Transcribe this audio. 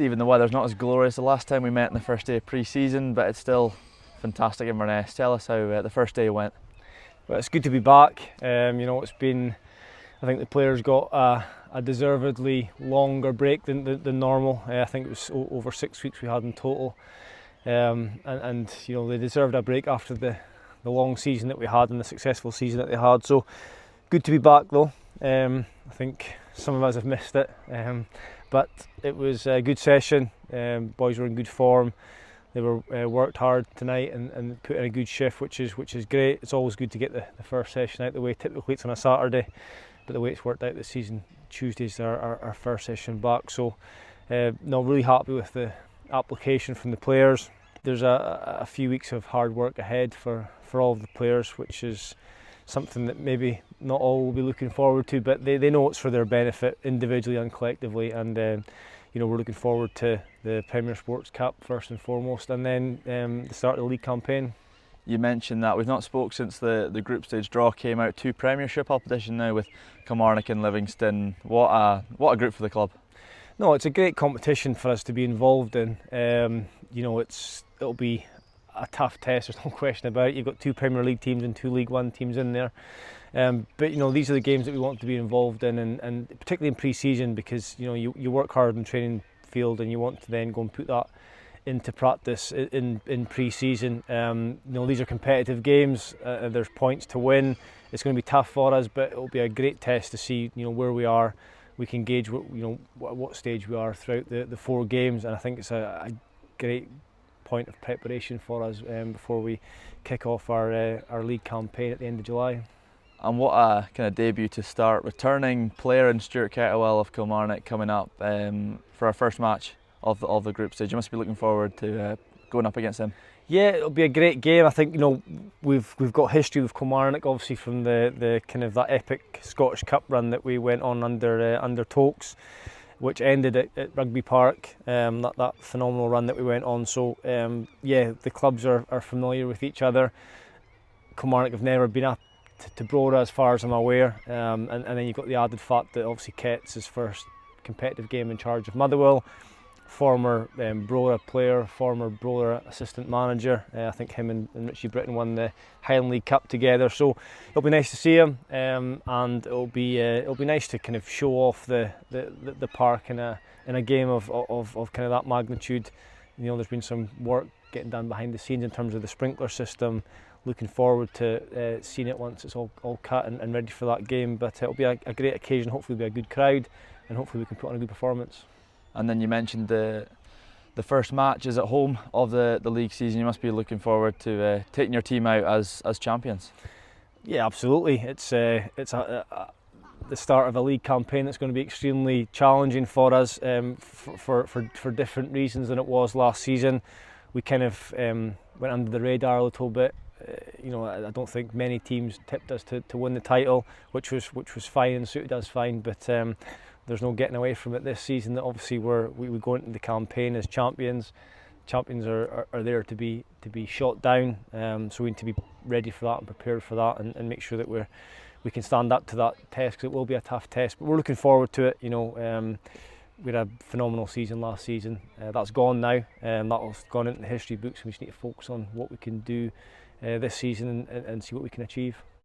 Stephen, the weather's not as glorious the last time we met on the first day of pre-season, but it's still fantastic in Inverness. Tell us how the first day went. Well, it's good to be back. It's been, I think the players got a deservedly longer break than normal. I think it was over 6 weeks we had in total, and they deserved a break after the long season that we had and the successful season that they had. So good to be back though. I think some of us have missed it, but it was a good session. Boys were in good form. They were worked hard tonight and put in a good shift, which is great. It's always good to get the first session out of the way. Typically it's on a Saturday, but the way it's worked out this season, Tuesday's our first session back. So really happy with the application from the players. There's a few weeks of hard work ahead for all of the players, which is something that maybe not all will be looking forward to, but they know it's for their benefit individually and collectively, and we're looking forward to the Premier Sports Cup first and foremost, and then the start of the league campaign. You mentioned that we've not spoke since the group stage draw came out. 2 Premiership opposition now with Kilmarnock and Livingston. What a group for the club. No, it's a great competition for us to be involved in. It'll be a tough test, there's no question about it. You've got 2 Premier League teams and 2 League One teams in there. But these are the games that we want to be involved in, and particularly in pre-season, because you work hard in the training field and you want to then go and put that into practice in pre-season. These are competitive games. There's points to win. It's going to be tough for us, but it'll be a great test to see where we are. We can gauge what stage we are throughout the 4 games, and I think it's a great point of preparation for us before we kick off our league campaign at the end of July. And what a kind of debut to start. Returning player in Stuart Kettlewell of Kilmarnock coming up for our first match of the group stage. You must be looking forward to going up against him. Yeah, it'll be a great game. I think we've got history with Kilmarnock, obviously from the kind of that epic Scottish Cup run that we went on under Tokes, which ended at Rugby Park. That phenomenal run that we went on. So the clubs are familiar with each other. Kilmarnock have never been up to Brora as far as I'm aware, and then you've got the added fact that obviously Ket's his first competitive game in charge of Motherwell, former Brora player, former Brora assistant manager. I think him and Richie Britton won the Highland League Cup together, so it'll be nice to see him, and it'll be nice to kind of show off the park in a game of kind of that magnitude. There's been some work getting done behind the scenes in terms of the sprinkler system. Looking forward to seeing it once it's all cut and ready for that game. But it'll be a great occasion. Hopefully it'll be a good crowd, and hopefully we can put on a good performance. And then you mentioned the first match is at home of the league season. You must be looking forward to taking your team out as champions. Yeah, absolutely. It's the start of a league campaign that's going to be extremely challenging for us for different reasons than it was last season. We kind of went under the radar a little bit. I don't think many teams tipped us to win the title, which was fine and suited us fine. But there's no getting away from it this season. That obviously we go into the campaign as champions. Champions are there to be shot down. So we need to be ready for that and prepared for that, and make sure that we can stand up to that test, because it will be a tough test. But we're looking forward to it. We had a phenomenal season last season. That's gone now. That's gone into the history books, and we just need to focus on what we can do this season and see what we can achieve.